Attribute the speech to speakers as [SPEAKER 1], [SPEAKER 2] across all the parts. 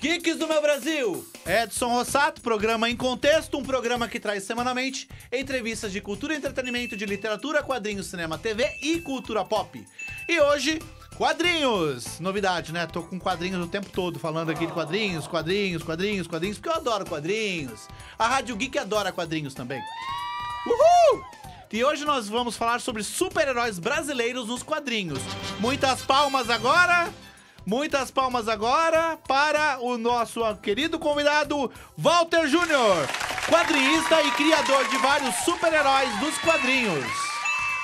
[SPEAKER 1] Geeks do meu Brasil! Edson Rossato, programa Em Contexto, um programa que traz semanalmente entrevistas de cultura e entretenimento, de literatura, quadrinhos, cinema, TV e cultura pop. E hoje, quadrinhos! Novidade, né? Tô com quadrinhos o tempo todo, falando aqui de quadrinhos, porque eu adoro quadrinhos. A Rádio Geek adora quadrinhos também. Uhul! E hoje nós vamos falar sobre super-heróis brasileiros nos quadrinhos. Muitas palmas agora para o nosso querido convidado Walter Júnior, quadrinista e criador de vários super-heróis dos quadrinhos.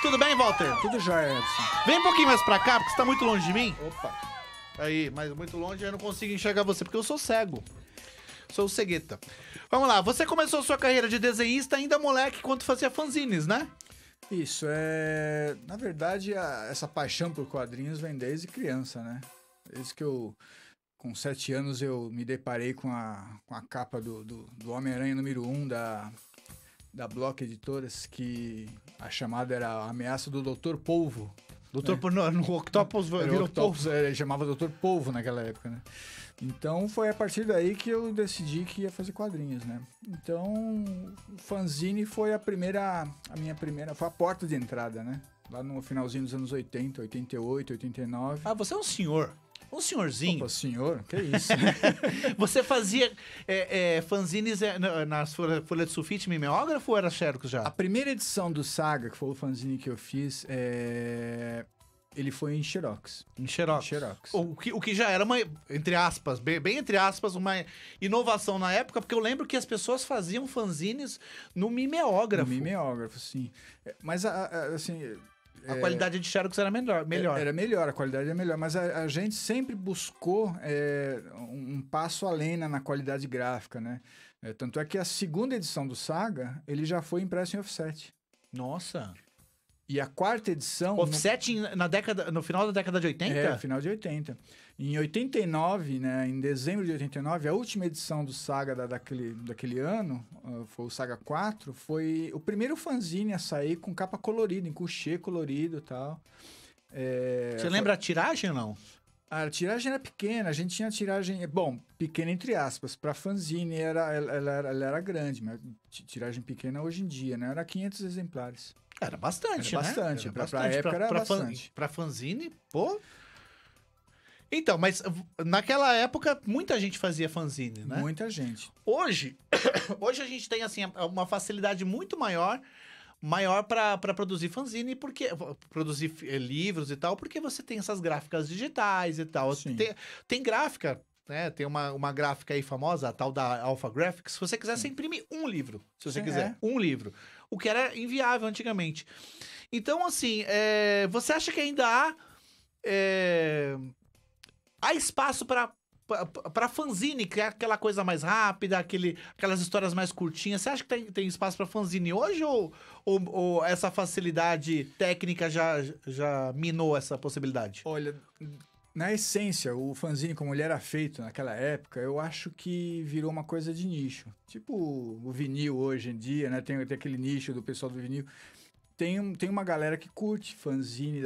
[SPEAKER 1] Tudo bem, Walter?
[SPEAKER 2] Tudo jóia, Edson.
[SPEAKER 1] Vem um pouquinho mais pra cá, porque você tá muito longe de mim.
[SPEAKER 2] Opa.
[SPEAKER 1] Aí, mas muito longe eu não consigo enxergar você, porque eu sou cego. Sou o cegueta. Vamos lá, você começou sua carreira de desenhista ainda moleque, quando fazia fanzines, né?
[SPEAKER 2] Isso, na verdade, essa paixão por quadrinhos vem desde criança, né? Desde que com 7 anos, eu me deparei com a capa do Homem-Aranha número 1 da Block Editoras, que a chamada era a ameaça do Dr. Polvo.
[SPEAKER 1] No Octopus virou Polvo.
[SPEAKER 2] Ele chamava Dr. Polvo naquela época, né? Então foi a partir daí que eu decidi que ia fazer quadrinhos, né? Então o fanzine foi foi a porta de entrada, né? Lá no finalzinho dos anos 80, 88, 89.
[SPEAKER 1] Ah, você é um senhor. Um senhorzinho.
[SPEAKER 2] Opa, senhor? Que isso?
[SPEAKER 1] Você fazia fanzines nas folhas de sulfite mimeógrafo ou era xerox já?
[SPEAKER 2] A primeira edição do Saga, que foi o fanzine que eu fiz, ele foi em xerox.
[SPEAKER 1] Em xerox.
[SPEAKER 2] Xerox.
[SPEAKER 1] O que já era uma, entre aspas, bem entre aspas, uma inovação na época, porque eu lembro que as pessoas faziam fanzines no mimeógrafo.
[SPEAKER 2] No mimeógrafo, sim. Mas, assim...
[SPEAKER 1] A qualidade de xerox era melhor.
[SPEAKER 2] Era melhor, a qualidade é melhor, mas a gente sempre buscou um passo além na qualidade gráfica, né? Tanto é que a segunda edição do Saga, ele já foi impresso em offset.
[SPEAKER 1] Nossa!
[SPEAKER 2] E a quarta edição...
[SPEAKER 1] Offset no final da década de 80?
[SPEAKER 2] Final de 80. Em 89, né, em dezembro de 89, a última edição do Saga daquele ano, foi o Saga 4, foi o primeiro fanzine a sair com capa colorida, em couchê colorido e tal.
[SPEAKER 1] Você lembra a tiragem ou não?
[SPEAKER 2] A tiragem era pequena, a gente tinha tiragem... Bom, pequena entre aspas. Para fanzine ela era grande, mas tiragem pequena hoje em dia, né? Era 500 exemplares.
[SPEAKER 1] Era bastante,
[SPEAKER 2] né? Bastante. Pra época era bastante.
[SPEAKER 1] Pra fanzine, pô... Então, mas naquela época, muita gente fazia fanzine, né?
[SPEAKER 2] Muita gente.
[SPEAKER 1] Hoje a gente tem, assim, uma facilidade muito maior para produzir fanzine, porque produzir livros e tal, porque você tem essas gráficas digitais e tal. Tem gráfica, né? Tem uma gráfica aí famosa, a tal da Alpha Graphics. Se você quiser, você imprime um livro, se você quiser. Um livro. O que era inviável antigamente. Então, assim, você acha que ainda há espaço para fanzine, que é aquela coisa mais rápida, aquelas histórias mais curtinhas? Você acha que tem espaço para fanzine hoje ou essa facilidade técnica já minou essa possibilidade?
[SPEAKER 2] Olha, na essência, o fanzine como ele era feito naquela época, eu acho que virou uma coisa de nicho. Tipo o vinil hoje em dia, né? Tem aquele nicho do pessoal do vinil. Tem uma galera que curte fanzine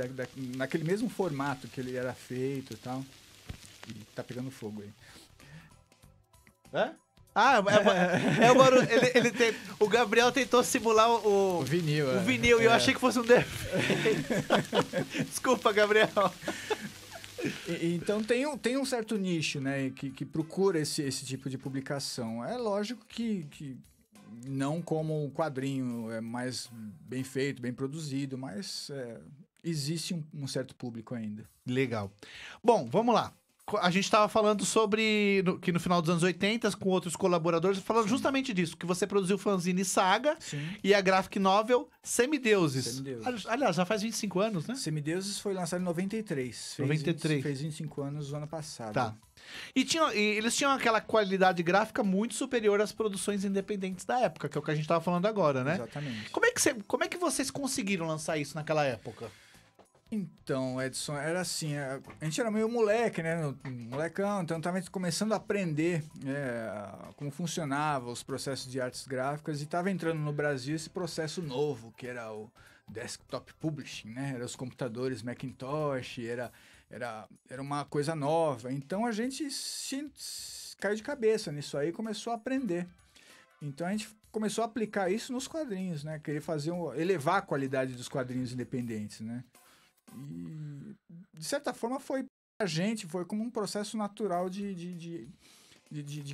[SPEAKER 2] naquele mesmo formato que ele era feito e tal. E tá pegando fogo aí.
[SPEAKER 1] Hã? Ah, é o barulho. O Gabriel tentou simular o
[SPEAKER 2] vinil.
[SPEAKER 1] O vinil, e eu achei que fosse um defeito. Desculpa, Gabriel.
[SPEAKER 2] Então tem um certo nicho, né, que procura esse tipo de publicação. É lógico que não como um quadrinho, é mais bem feito, bem produzido, mas existe um certo público ainda.
[SPEAKER 1] Legal. Bom, vamos lá. A gente estava falando sobre que no final dos anos 80, com outros colaboradores, falando justamente disso, que você produziu o fanzine Saga.
[SPEAKER 2] Sim.
[SPEAKER 1] E a graphic novel Semideuses. Aliás, já faz 25 anos, né?
[SPEAKER 2] Semideuses foi lançado em 93.
[SPEAKER 1] 93.
[SPEAKER 2] Fez 25 anos no ano passado.
[SPEAKER 1] Tá. E eles tinham aquela qualidade gráfica muito superior às produções independentes da época, que é o que a gente estava falando agora, né?
[SPEAKER 2] Exatamente.
[SPEAKER 1] Como é que vocês conseguiram lançar isso naquela época?
[SPEAKER 2] Então, Edson, era assim, a gente era meio moleque, né, molecão, então tava começando a aprender como funcionava os processos de artes gráficas e tava entrando no Brasil esse processo novo, que era o desktop publishing, né, era os computadores Macintosh, era uma coisa nova, então a gente caiu de cabeça nisso aí e começou a aprender. Então a gente começou a aplicar isso nos quadrinhos, né? Querer elevar a qualidade dos quadrinhos independentes, né? E, de certa forma, foi como um processo natural de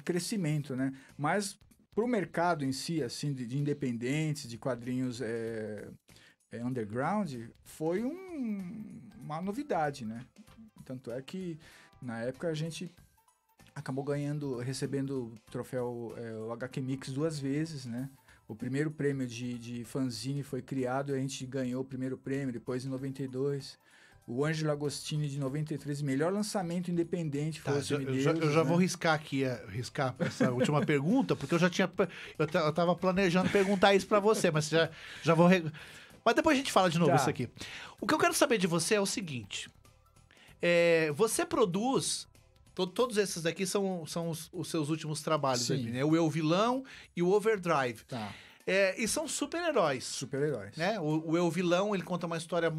[SPEAKER 2] crescimento, né? Mas para o mercado em si, assim, de independentes, de quadrinhos underground, foi uma novidade, né? Tanto é que, na época, a gente acabou recebendo o troféu o HQ Mix 2 vezes, né? O primeiro prêmio de fanzine foi criado e a gente ganhou o primeiro prêmio, depois em 92. O Ângelo Agostini, de 93, melhor lançamento independente foi o Semideuses,
[SPEAKER 1] eu já vou riscar essa última pergunta, porque eu tava planejando perguntar isso pra você, mas já vou... Mas depois a gente fala de novo isso aqui. O que eu quero saber de você é o seguinte. Você produz... Todos esses daqui são os seus últimos trabalhos ali, né? O Eu Vilão e o Overdrive.
[SPEAKER 2] Tá.
[SPEAKER 1] E são super-heróis.
[SPEAKER 2] Super-heróis.
[SPEAKER 1] Né? O Eu Vilão, ele conta uma história...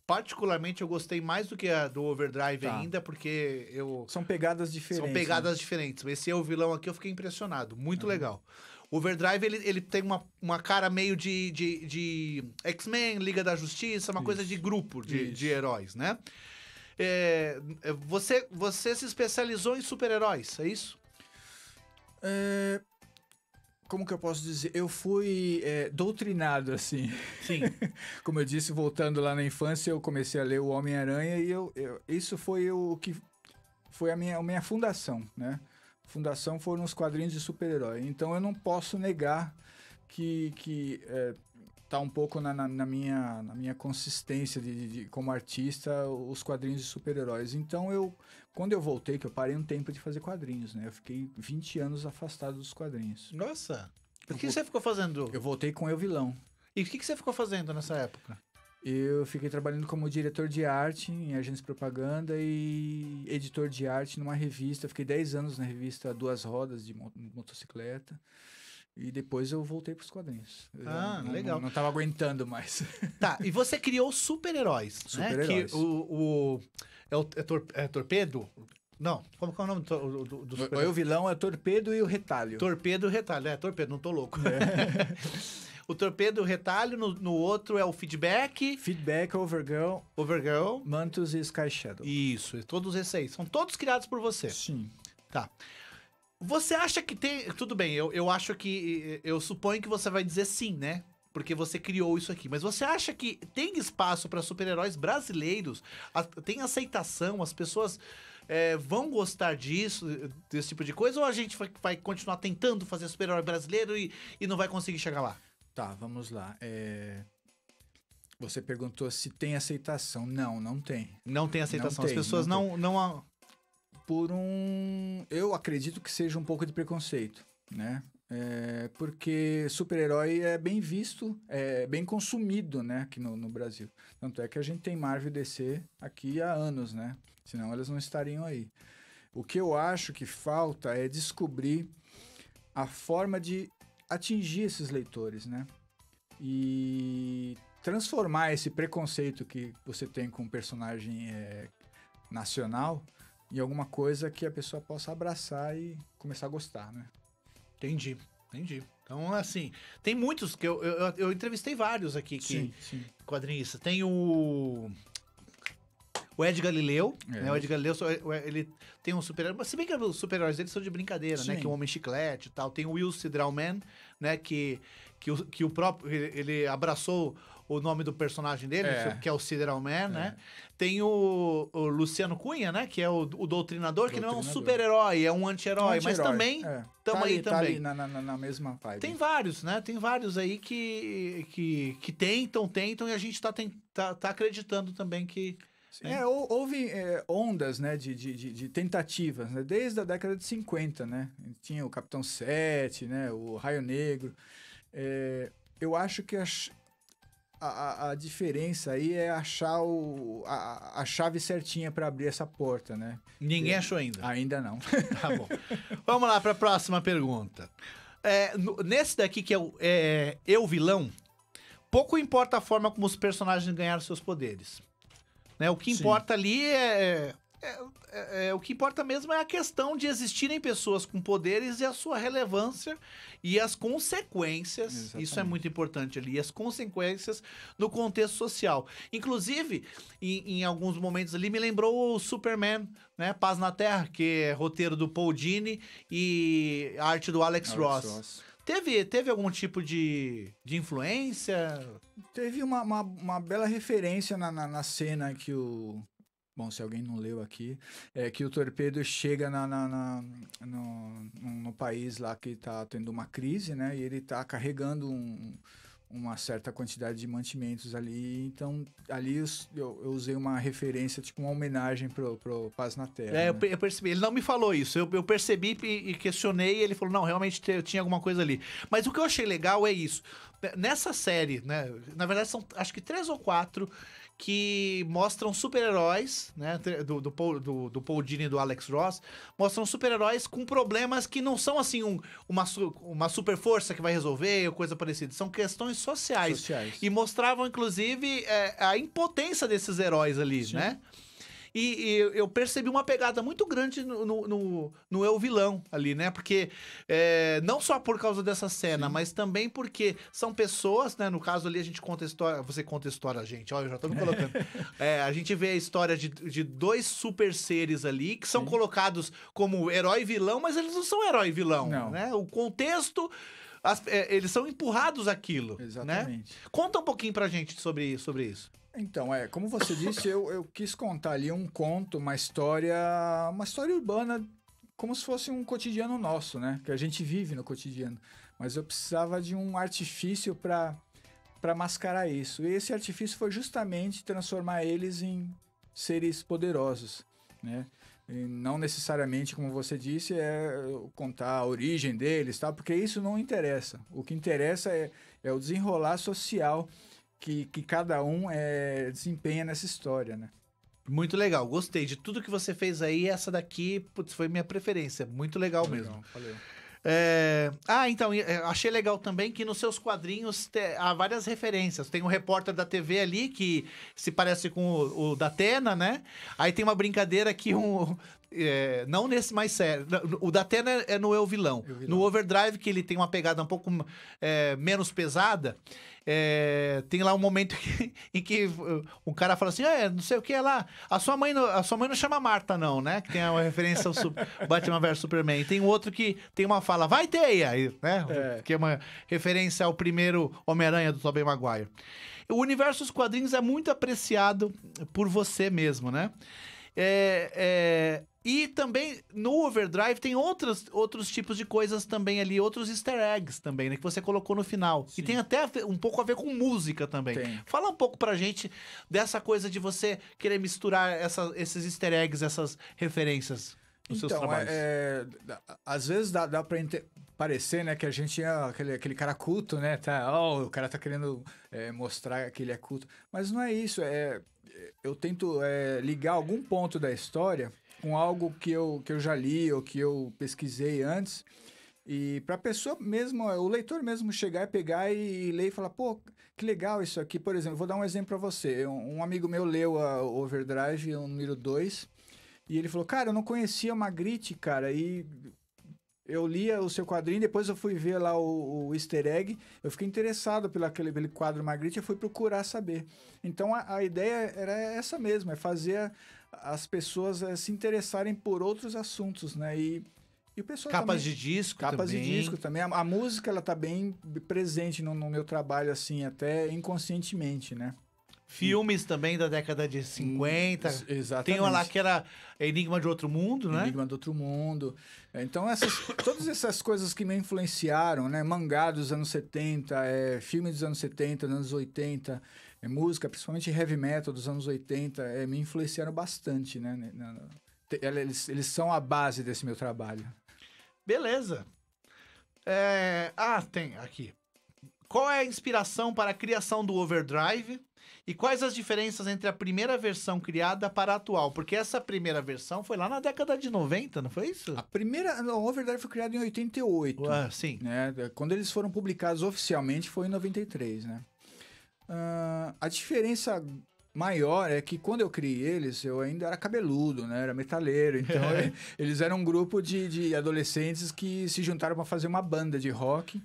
[SPEAKER 1] Particularmente, eu gostei mais do que a do Overdrive ainda, porque
[SPEAKER 2] São pegadas diferentes.
[SPEAKER 1] São pegadas diferentes. Esse É o Vilão aqui, eu fiquei impressionado. Muito legal. O Overdrive, ele tem uma cara meio de X-Men, Liga da Justiça, uma coisa de grupo de heróis, né? Você se especializou em super-heróis, é isso?
[SPEAKER 2] Como que eu posso dizer? Eu fui doutrinado, assim.
[SPEAKER 1] Sim.
[SPEAKER 2] Como eu disse, voltando lá na infância, eu comecei a ler o Homem-Aranha e isso foi o que foi a minha fundação, né? Fundação foram os quadrinhos de super-herói. Então eu não posso negar que tá um pouco na minha consistência como artista os quadrinhos de super-heróis. Então quando eu voltei, que eu parei um tempo de fazer quadrinhos, né? Eu fiquei 20 anos afastado dos quadrinhos.
[SPEAKER 1] Nossa! O que você ficou fazendo?
[SPEAKER 2] Eu voltei com Eu Vilão.
[SPEAKER 1] E o que você ficou fazendo nessa época?
[SPEAKER 2] Eu fiquei trabalhando como diretor de arte em agência de propaganda e editor de arte numa revista. Fiquei 10 anos na revista Duas Rodas de motocicleta. E depois eu voltei para os quadrinhos.
[SPEAKER 1] Legal.
[SPEAKER 2] Não estava aguentando mais.
[SPEAKER 1] Tá, e você criou super-heróis, né?
[SPEAKER 2] Super-heróis.
[SPEAKER 1] Que é Torpedo? Não, como é o nome do super-herói?
[SPEAKER 2] O Vilão é Torpedo e o Retalho.
[SPEAKER 1] Torpedo e o Retalho. Torpedo, não tô louco. O Torpedo e o Retalho, no outro é o Feedback.
[SPEAKER 2] Feedback, Overgirl, Mantos e Sky Shadow.
[SPEAKER 1] Isso, todos esses aí. São todos criados por você.
[SPEAKER 2] Sim.
[SPEAKER 1] Tá. Você acha que tem... Tudo bem, eu acho que... Eu suponho que você vai dizer sim, né? Porque você criou isso aqui. Mas você acha que tem espaço para super-heróis brasileiros? Tem aceitação? As pessoas vão gostar desse tipo de coisa? Ou a gente vai continuar tentando fazer super-herói brasileiro e não vai conseguir chegar lá?
[SPEAKER 2] Tá, vamos lá. Você perguntou se tem aceitação. Não tem.
[SPEAKER 1] Não tem aceitação. As pessoas não...
[SPEAKER 2] Eu acredito que seja um pouco de preconceito, né? Porque super-herói é bem visto, é bem consumido, né, aqui no Brasil. Tanto é que a gente tem Marvel e DC aqui há anos, né? Senão elas não estariam aí. O que eu acho que falta é descobrir a forma de atingir esses leitores, né? E transformar esse preconceito que você tem com um personagem nacional em alguma coisa que a pessoa possa abraçar e começar a gostar, né?
[SPEAKER 1] Entendi. Então, assim, tem muitos que eu entrevistei vários aqui
[SPEAKER 2] Sim.
[SPEAKER 1] quadrinistas. Tem o Ed Galileu, né? O Ed Galileu, ele tem um super-herói, se bem que os super-heróis dele são de brincadeira, né? Que é o Homem Chiclete e tal. Tem o Will Sidralman, né? Que o próprio, ele abraçou o nome do personagem dele, que é o Sidralman, né? Tem o Luciano Cunha, né? Que é o doutrinador, que não é um super-herói, é um anti-herói, mas também estamos aí também.
[SPEAKER 2] Tá ali na mesma vibe.
[SPEAKER 1] Tem vários, né? Tem vários aí que tentam e a gente tá acreditando também que...
[SPEAKER 2] Houve ondas, né, de tentativas, né, desde a década de 50, né? Tinha o Capitão 7, né, o Raio Negro. Eu acho que a diferença aí é achar a chave certinha para abrir essa porta, né?
[SPEAKER 1] Ninguém achou ainda.
[SPEAKER 2] Ainda não.
[SPEAKER 1] Tá bom. Vamos lá para a próxima pergunta. Nesse daqui que é Eu Vilão, pouco importa a forma como os personagens ganharam seus poderes. Né? O que importa ali o que importa mesmo é a questão de existirem pessoas com poderes e a sua relevância e as consequências.
[SPEAKER 2] Exatamente.
[SPEAKER 1] Isso é muito importante ali. As consequências no contexto social. Inclusive, em alguns momentos ali, me lembrou o Superman, né? Paz na Terra, que é roteiro do Paul Dini e arte do Alex Ross. Teve algum tipo de influência?
[SPEAKER 2] Teve uma bela referência na cena que o... Bom, se alguém não leu aqui, é que o Torpedo chega no país lá que tá tendo uma crise, né? E ele tá carregando uma certa quantidade de mantimentos ali. Então, ali eu usei uma referência, tipo uma homenagem pro Paz na Terra.
[SPEAKER 1] É,
[SPEAKER 2] né?
[SPEAKER 1] eu percebi. Ele não me falou isso. Eu percebi e questionei e ele falou, não, realmente tinha alguma coisa ali. Mas o que eu achei legal é isso. Nessa série, né? Na verdade, são acho que 3 ou 4 que mostram super-heróis, né? Do Paul Dini e do Alex Ross, mostram super-heróis com problemas que não são assim uma super força que vai resolver ou coisa parecida. São questões sociais. E mostravam, inclusive, a impotência desses heróis ali,
[SPEAKER 2] Sim.
[SPEAKER 1] né? E eu percebi uma pegada muito grande no Eu Vilão ali, né? Porque não só por causa dessa cena,
[SPEAKER 2] Sim.
[SPEAKER 1] mas também porque são pessoas, né? No caso ali a gente conta a história, você conta a história, gente, ó, eu já tô me colocando. A gente vê a história de 2 super seres ali que são
[SPEAKER 2] Sim.
[SPEAKER 1] colocados como herói e vilão, mas eles não são herói e vilão,
[SPEAKER 2] Não.
[SPEAKER 1] né? O contexto... eles são empurrados àquilo,
[SPEAKER 2] Exatamente.
[SPEAKER 1] né? Conta um pouquinho pra gente sobre isso.
[SPEAKER 2] Então, como você disse, eu quis contar ali um conto, uma história urbana, como se fosse um cotidiano nosso, né? Que a gente vive no cotidiano. Mas eu precisava de um artifício para mascarar isso. E esse artifício foi justamente transformar eles em seres poderosos, né? E não necessariamente, como você disse, contar a origem deles, tá? Porque isso não interessa. O que interessa é o desenrolar social que cada um desempenha nessa história, né?
[SPEAKER 1] Muito legal, gostei de tudo que você fez aí. Essa daqui, putz, foi minha preferência. Muito legal mesmo.
[SPEAKER 2] Valeu.
[SPEAKER 1] Então, achei legal também que nos seus quadrinhos há várias referências. Tem um repórter da TV ali que se parece com o da Atena, né? Aí tem uma brincadeira que não nesse mais sério. O da Atena é no Eu Vilão. No Overdrive, que ele tem uma pegada um pouco menos pesada. Tem lá um momento em que um cara fala assim, não sei o que é lá, a sua mãe não chama Marta não, né? Que tem uma referência ao Batman vs Superman. E tem outro que tem uma fala, vai Teia, né? Que é uma referência ao primeiro Homem-Aranha do Tobey Maguire. O universo dos quadrinhos é muito apreciado por você mesmo, né? E também no Overdrive tem outros tipos de coisas também ali, outros easter eggs também, né? Que você colocou no final.
[SPEAKER 2] Sim.
[SPEAKER 1] E tem até um pouco a ver com música também.
[SPEAKER 2] Tem.
[SPEAKER 1] Fala um pouco pra gente dessa coisa de você querer misturar esses easter eggs, essas referências nos seus trabalhos.
[SPEAKER 2] Às vezes dá pra parecer, né, que a gente é aquele cara culto, né? O cara tá querendo mostrar que ele é culto. Mas não é isso. Eu tento ligar algum ponto da história com algo que eu já li ou que eu pesquisei antes, e para a pessoa mesmo, o leitor mesmo chegar e pegar e ler e falar, pô, que legal isso aqui. Por exemplo, vou dar um exemplo para você. Um amigo meu leu o Overdrive, o número 2, e ele falou, cara, eu não conhecia o Magritte, cara, e eu lia o seu quadrinho, depois eu fui ver lá o easter egg, eu fiquei interessado pelo quadro Magritte, eu fui procurar saber. Então a ideia era essa mesmo, é fazer as pessoas se interessarem por outros assuntos, né? E o pessoal
[SPEAKER 1] Capas
[SPEAKER 2] também,
[SPEAKER 1] de disco
[SPEAKER 2] capas
[SPEAKER 1] também.
[SPEAKER 2] de disco também. A música, ela tá bem presente no meu trabalho, assim, até inconscientemente, né?
[SPEAKER 1] Filmes também da década de 50.
[SPEAKER 2] Exatamente.
[SPEAKER 1] Tem uma lá que era Enigma de Outro Mundo, né?
[SPEAKER 2] Enigma do Outro Mundo. Então, todas essas coisas que me influenciaram, né? Mangá dos anos 70, filme dos anos 70, dos anos 80, música, principalmente heavy metal dos anos 80, me influenciaram bastante, né? Eles são a base desse meu trabalho.
[SPEAKER 1] Beleza. Tem aqui. Qual é a inspiração para a criação do Overdrive? E quais as diferenças entre a primeira versão criada para a atual? Porque essa primeira versão foi lá na década de 90, não foi isso?
[SPEAKER 2] O Overdrive foi criado em 88.
[SPEAKER 1] Sim.
[SPEAKER 2] Né? Quando eles foram publicados oficialmente foi em 93, né? A diferença maior é que quando eu criei eles, eu ainda era cabeludo, né? Era metaleiro. Então, eles eram um grupo de adolescentes que se juntaram para fazer uma banda de rock.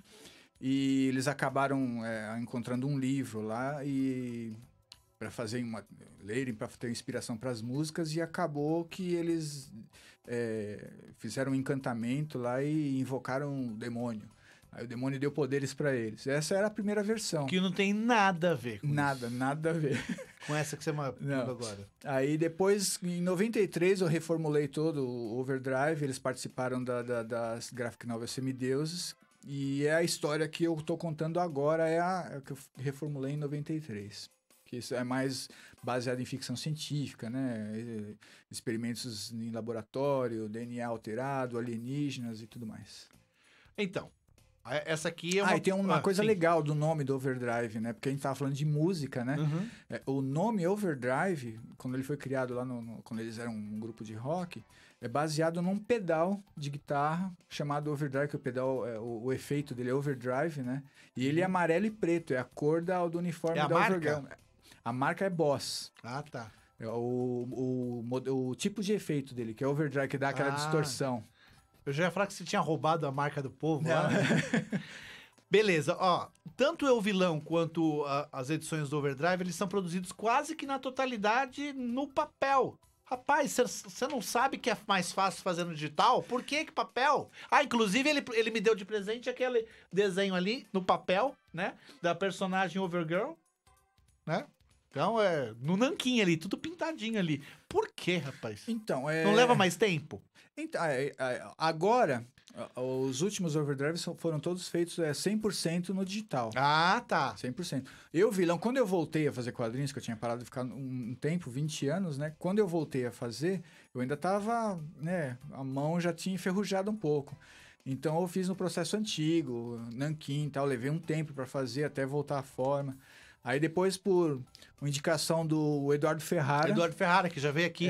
[SPEAKER 2] E eles acabaram encontrando um livro lá e para lerem, para ter inspiração para as músicas. E acabou que eles fizeram um encantamento lá e invocaram o demônio. Aí o demônio deu poderes para eles. Essa era a primeira versão.
[SPEAKER 1] Que não tem nada a ver com
[SPEAKER 2] Nada a ver.
[SPEAKER 1] com essa que você mandou agora.
[SPEAKER 2] Aí depois, em 93, eu reformulei todo o Overdrive. Eles participaram das Graphic Novels Semideuses. E a história que eu tô contando agora é a que eu reformulei em 93. Que isso é mais baseado em ficção científica, né? Experimentos em laboratório, DNA alterado, alienígenas e tudo mais.
[SPEAKER 1] Então, essa aqui é uma...
[SPEAKER 2] e tem uma coisa
[SPEAKER 1] sim.
[SPEAKER 2] legal do nome do Overdrive, né? Porque a gente tava falando de música, né?
[SPEAKER 1] Uhum.
[SPEAKER 2] O nome Overdrive, quando ele foi criado lá, quando eles eram um grupo de rock, é baseado num pedal de guitarra chamado Overdrive, que o pedal, o efeito dele é Overdrive, né? E ele é amarelo e preto, é a cor do uniforme da Overground. A marca é Boss.
[SPEAKER 1] Ah, tá.
[SPEAKER 2] É o tipo de efeito dele, que é Overdrive, que dá aquela distorção.
[SPEAKER 1] Eu já ia falar que você tinha roubado a marca do povo lá. Beleza, ó. Tanto Eu Vilão quanto as edições do Overdrive, eles são produzidos quase que na totalidade no papel. Rapaz, você não sabe que é mais fácil fazer no digital? Por que papel? Inclusive ele me deu de presente aquele desenho ali no papel, né? Da personagem Overgirl, né? Então, no nanquim ali, tudo pintadinho ali. Por quê, rapaz?
[SPEAKER 2] Então,
[SPEAKER 1] Não leva mais tempo?
[SPEAKER 2] Então, agora, os últimos Overdrives foram todos feitos 100% no digital.
[SPEAKER 1] Ah, tá.
[SPEAKER 2] 100%. Eu, Vilão, quando eu voltei a fazer quadrinhos, que eu tinha parado de ficar um tempo, 20 anos, né? Quando eu voltei a fazer, eu ainda tava, né? A mão já tinha enferrujado um pouco. Então, eu fiz no processo antigo, nanquim e tal. Levei um tempo para fazer, até voltar à forma. Aí, depois, por uma indicação do Eduardo Ferrara...
[SPEAKER 1] Eduardo Ferrara, que já veio aqui.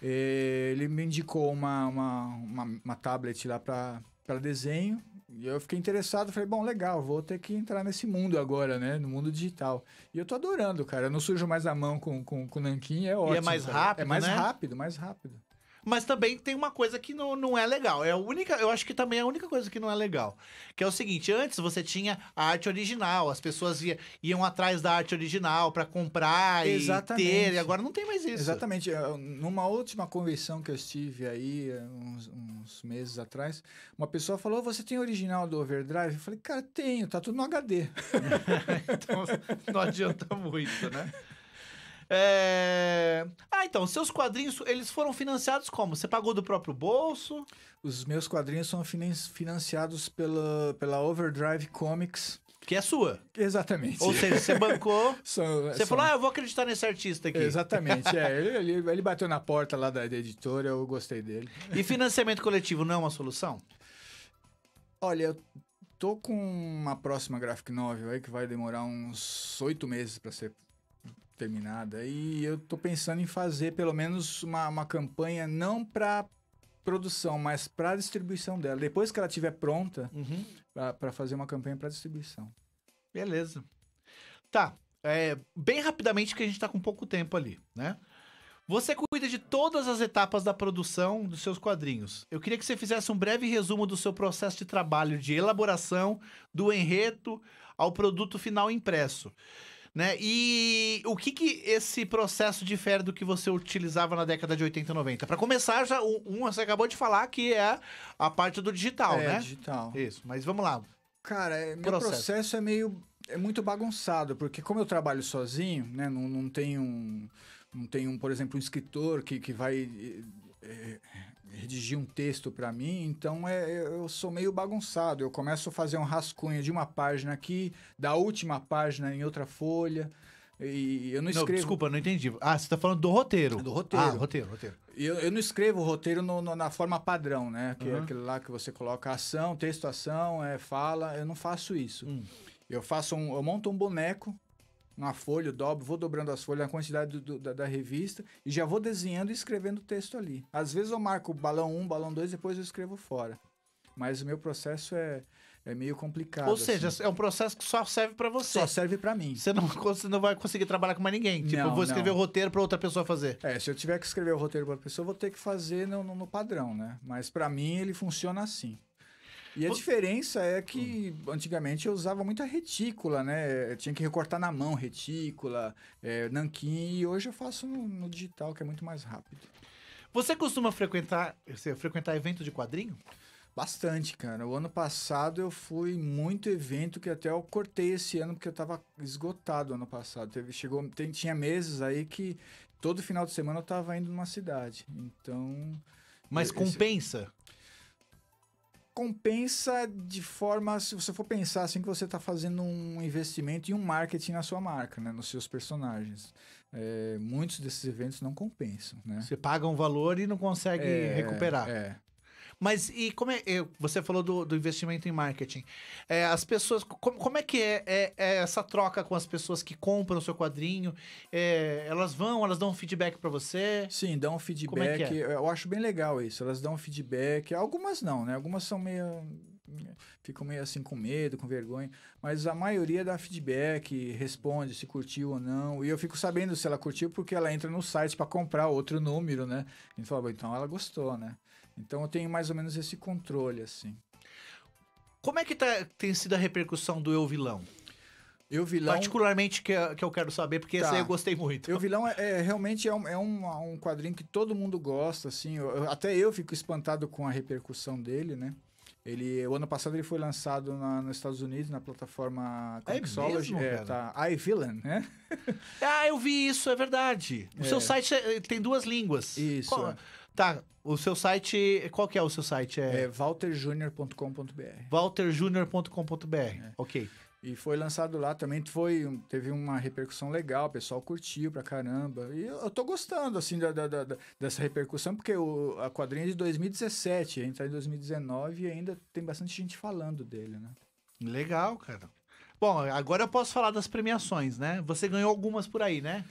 [SPEAKER 2] Ele me indicou uma tablet lá para desenho e eu fiquei interessado, falei, bom, legal, vou ter que entrar nesse mundo agora, né, no mundo digital. E eu tô adorando, cara, eu não sujo mais a mão com o nanquim, é ótimo.
[SPEAKER 1] E é mais rápido,
[SPEAKER 2] É mais
[SPEAKER 1] né?
[SPEAKER 2] mais rápido.
[SPEAKER 1] Mas também tem uma coisa que não é legal. Eu acho que também é a única coisa que não é legal. Que é o seguinte, antes você tinha a arte original, as pessoas iam atrás da arte original para comprar e ter, e agora não tem mais isso.
[SPEAKER 2] Exatamente. Numa última convenção que eu estive aí, uns meses atrás, uma pessoa falou, você tem original do Overdrive? Eu falei, cara, tenho, tá tudo no HD.
[SPEAKER 1] Então não adianta muito, né? Então, seus quadrinhos, eles foram financiados como? Você pagou do próprio bolso?
[SPEAKER 2] Os meus quadrinhos são financiados pela Overdrive Comics.
[SPEAKER 1] Que é sua.
[SPEAKER 2] Exatamente.
[SPEAKER 1] Ou seja, você bancou, você falou, eu vou acreditar nesse artista aqui.
[SPEAKER 2] Exatamente, ele bateu na porta lá da editora, eu gostei dele.
[SPEAKER 1] E financiamento coletivo não é uma solução?
[SPEAKER 2] Olha, eu tô com uma próxima graphic novel aí que vai demorar uns 8 meses para ser terminada. E eu tô pensando em fazer pelo menos uma campanha não para produção, mas para distribuição dela. Depois que ela estiver pronta, para fazer uma campanha para distribuição.
[SPEAKER 1] Beleza. Tá. Bem rapidamente, que a gente tá com pouco tempo ali, né? Você cuida de todas as etapas da produção dos seus quadrinhos. Eu queria que você fizesse um breve resumo do seu processo de trabalho de elaboração, do enredo ao produto final impresso. Né? E o que esse processo difere do que você utilizava na década de 80 e 90? Para começar, já você acabou de falar que é a parte do digital, né?
[SPEAKER 2] Digital.
[SPEAKER 1] Isso, mas vamos lá.
[SPEAKER 2] Cara, meu processo é muito bagunçado, porque como eu trabalho sozinho, né? Não tenho, por exemplo, um escritor que vai redigir um texto para mim, então eu sou meio bagunçado. Eu começo a fazer um rascunho de uma página aqui, da última página em outra folha, e eu não escrevo...
[SPEAKER 1] Não, desculpa, não entendi. Você tá falando do roteiro.
[SPEAKER 2] Do roteiro.
[SPEAKER 1] Roteiro.
[SPEAKER 2] Eu não escrevo o roteiro na forma padrão, né? Que é aquele lá que você coloca ação, texto, ação, fala. Eu não faço isso. Eu monto um boneco, uma folha, eu dobro, vou dobrando as folhas na quantidade da revista e já vou desenhando e escrevendo o texto ali. Às vezes eu marco balão 1, balão 2, depois eu escrevo fora. Mas o meu processo é meio complicado.
[SPEAKER 1] Ou seja,
[SPEAKER 2] assim.
[SPEAKER 1] é um processo que só serve pra você.
[SPEAKER 2] Só serve pra mim.
[SPEAKER 1] Você não vai conseguir trabalhar com mais ninguém. Tipo, eu
[SPEAKER 2] Não,
[SPEAKER 1] vou escrever
[SPEAKER 2] não.
[SPEAKER 1] o roteiro pra outra pessoa fazer.
[SPEAKER 2] Se eu tiver que escrever o roteiro para a pessoa, eu vou ter que fazer no padrão, né? Mas para mim ele funciona assim. E a diferença é que antigamente eu usava muita retícula, né? Eu tinha que recortar na mão retícula, nanquim, e hoje eu faço no digital, que é muito mais rápido.
[SPEAKER 1] Você costuma frequentar evento de quadrinho?
[SPEAKER 2] Bastante, cara. O ano passado eu fui muito evento que até eu cortei esse ano porque eu tava esgotado ano passado. Tinha meses aí que todo final de semana eu tava indo numa cidade. Então,
[SPEAKER 1] Mas compensa?
[SPEAKER 2] compensa de forma, se você for pensar assim, que você está fazendo um investimento e um marketing na sua marca, né, nos seus personagens. Muitos desses eventos não compensam, né?
[SPEAKER 1] Você paga um valor e não consegue recuperar. Mas e como é... Você falou do investimento em marketing. As pessoas... Como é que é essa troca com as pessoas que compram o seu quadrinho? Elas dão um feedback pra você?
[SPEAKER 2] Sim, dão um feedback.
[SPEAKER 1] Como é que é?
[SPEAKER 2] Eu acho bem legal isso. Elas dão um feedback. Algumas não, né? Algumas são meio... Ficam meio assim com medo, com vergonha. Mas a maioria dá feedback, responde se curtiu ou não. E eu fico sabendo se ela curtiu porque ela entra no site para comprar outro número, né? E fala, então ela gostou, né? Então eu tenho mais ou menos esse controle, assim.
[SPEAKER 1] Como é que tem sido a repercussão do Eu Vilão?
[SPEAKER 2] Eu Vilão...
[SPEAKER 1] Particularmente que eu quero saber, porque esse aí eu gostei muito.
[SPEAKER 2] Eu Vilão realmente um quadrinho que todo mundo gosta, assim. Até eu fico espantado com a repercussão dele, né? O ano passado ele foi lançado nos Estados Unidos, na plataforma Comixology. iVillain, né?
[SPEAKER 1] Eu vi isso, é verdade. O seu site tem duas línguas.
[SPEAKER 2] Isso.
[SPEAKER 1] Tá, o seu site... Qual que é o seu site?
[SPEAKER 2] walterjunior.com.br.
[SPEAKER 1] walterjunior.com.br, ok.
[SPEAKER 2] E foi lançado lá também, teve uma repercussão legal, o pessoal curtiu pra caramba. E eu tô gostando, assim, dessa repercussão, porque a quadrinha é de 2017, a gente tá em 2019 e ainda tem bastante gente falando dele, né?
[SPEAKER 1] Legal, cara. Bom, agora eu posso falar das premiações, né? Você ganhou algumas por aí, né?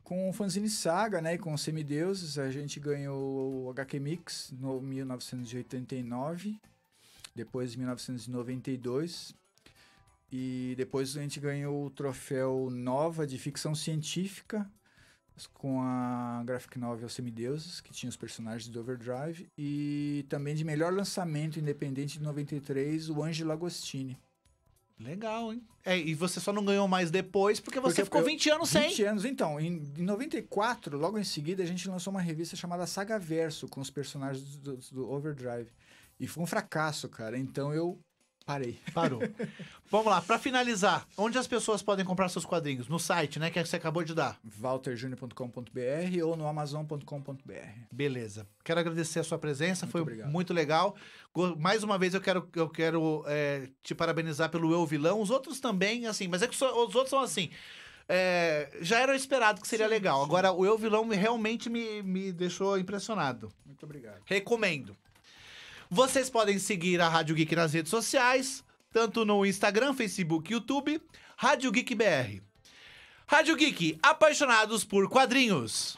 [SPEAKER 2] Com o Fanzine Saga, né, e com os Semideuses, a gente ganhou o HQ Mix no 1989, depois em 1992... E depois a gente ganhou o troféu Nova de ficção científica com a graphic novel Semideuses, que tinha os personagens do Overdrive. E também de melhor lançamento independente de 93, o Ângelo Agostini.
[SPEAKER 1] Legal, hein? E você só não ganhou mais depois porque você ficou 20 anos sem.
[SPEAKER 2] 20 anos, então. Em 94, logo em seguida, a gente lançou uma revista chamada Saga Verso, com os personagens do Overdrive. E foi um fracasso, cara. Então eu... Parou.
[SPEAKER 1] Vamos lá, pra finalizar, onde as pessoas podem comprar seus quadrinhos? No site, né, que você acabou de dar.
[SPEAKER 2] walterjunior.com.br ou no amazon.com.br.
[SPEAKER 1] Beleza. Quero agradecer a sua presença, foi
[SPEAKER 2] obrigado.
[SPEAKER 1] Muito legal. Mais uma vez eu quero te parabenizar pelo Eu Vilão. Os outros também, assim, mas é que os outros são assim... já era esperado que seria legal. Sim. Agora, o Eu Vilão realmente me deixou impressionado.
[SPEAKER 2] Muito obrigado.
[SPEAKER 1] Recomendo. Vocês podem seguir a Rádio Geek nas redes sociais, tanto no Instagram, Facebook e YouTube, Rádio Geek BR. Rádio Geek, apaixonados por quadrinhos.